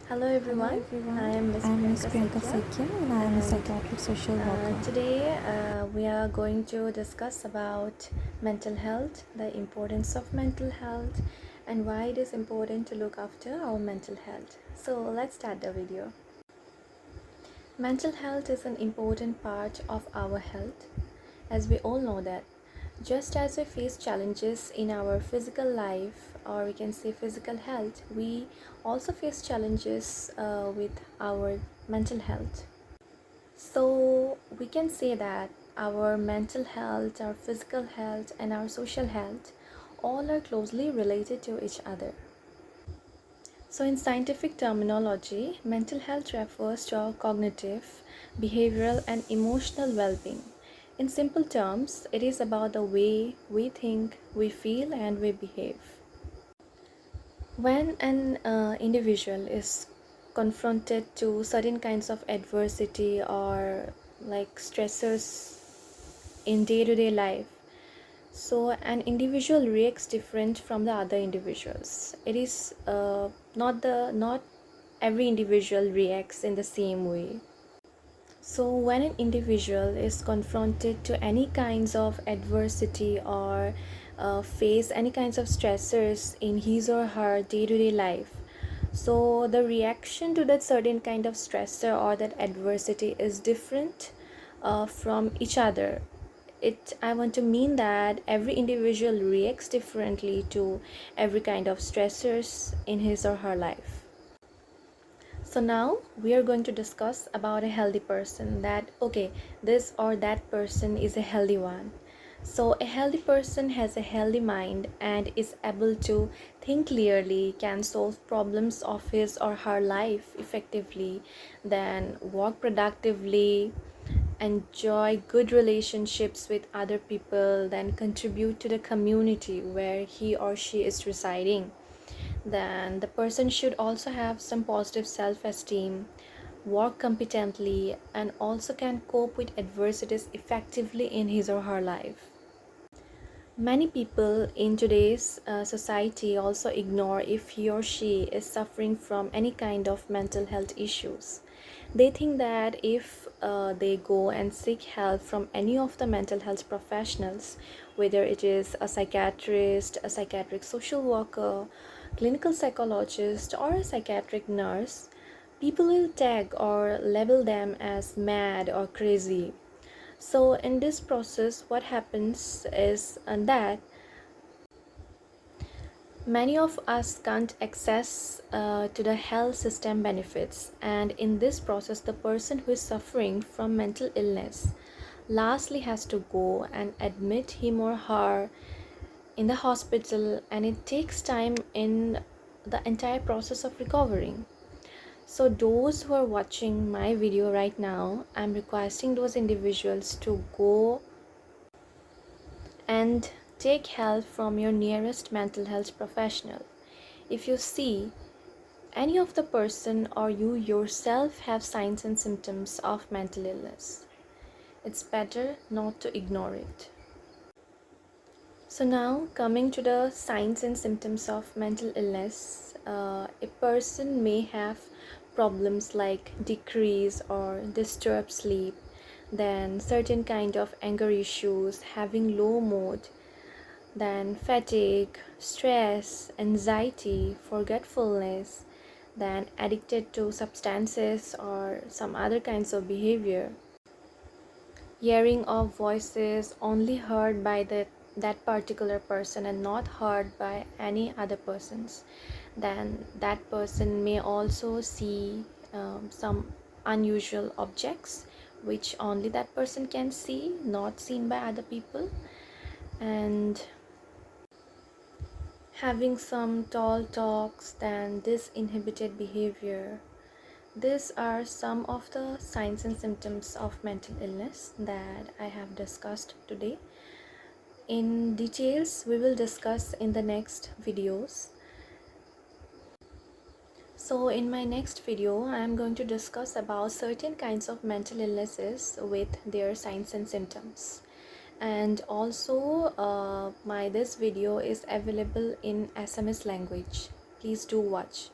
Hello everyone, I am Miss I'm Miss Priyanka Priyanka Saikia, Saikia and I am a and psychiatric social worker. today we are going to discuss about mental health, the importance of mental health, and why it is important to look after our mental health. So let's start the video. Mental health is an important part of our health, as we all know that. Just as we face challenges in our physical life, or we can say physical health, we also face challenges with our mental health. So we can say that our mental health, our physical health, and our social health all are closely related to each other. So, in scientific terminology, mental health refers to our cognitive, behavioral, and emotional well being. In simple terms, it is about the way we think, we feel, and we behave. When an individual is confronted to certain kinds of adversity or like stressors in day to day life, so an individual reacts different from the other individuals. It is not every individual reacts in the same way. So when an individual is confronted to any kinds of adversity or face any kinds of stressors in his or her day-to-day life, so the reaction to that certain kind of stressor or that adversity is different from each other. I want to mean that every individual reacts differently to every kind of stressors in his or her life. So now we are going to discuss about a healthy person, that okay, this or that person is a healthy one. So a healthy person has a healthy mind and is able to think clearly, can solve problems of his or her life effectively, then work productively, enjoy good relationships with other people, then contribute to the community where he or she is residing. Then the person should also have some positive self-esteem, work competently, and also can cope with adversities effectively in his or her life. Many people in today's society also ignore if he or she is suffering from any kind of mental health issues. They think that if they go and seek help from any of the mental health professionals, whether it is a psychiatrist, a psychiatric social worker, clinical psychologist, or a psychiatric nurse, people will tag or label them as mad or crazy. So in this process, what happens is that many of us can't access to the health system benefits, and in this process the person who is suffering from mental illness lastly has to go and admit him or her in the hospital, and it takes time in the entire process of recovering. So those who are watching my video right now, I'm requesting those individuals to go and take help from your nearest mental health professional. If you see any of the person or you yourself have signs and symptoms of mental illness, it's better not to ignore it. So now coming to the signs and symptoms of mental illness, a person may have problems like decrease or disturbed sleep, then certain kind of anger issues, having low mood, then fatigue, stress, anxiety, forgetfulness, then addicted to substances or some other kinds of behavior, hearing of voices only heard by that particular person and not heard by any other persons. Then that person may also see some unusual objects which only that person can see, not seen by other people, and having some tall talks, then disinhibited behavior. These are some of the signs and symptoms of mental illness that I have discussed today. In details, we will discuss in the next videos. So in my next video, I am going to discuss about certain kinds of mental illnesses with their signs and symptoms. And also my this video is available in Assamese language. Please do watch.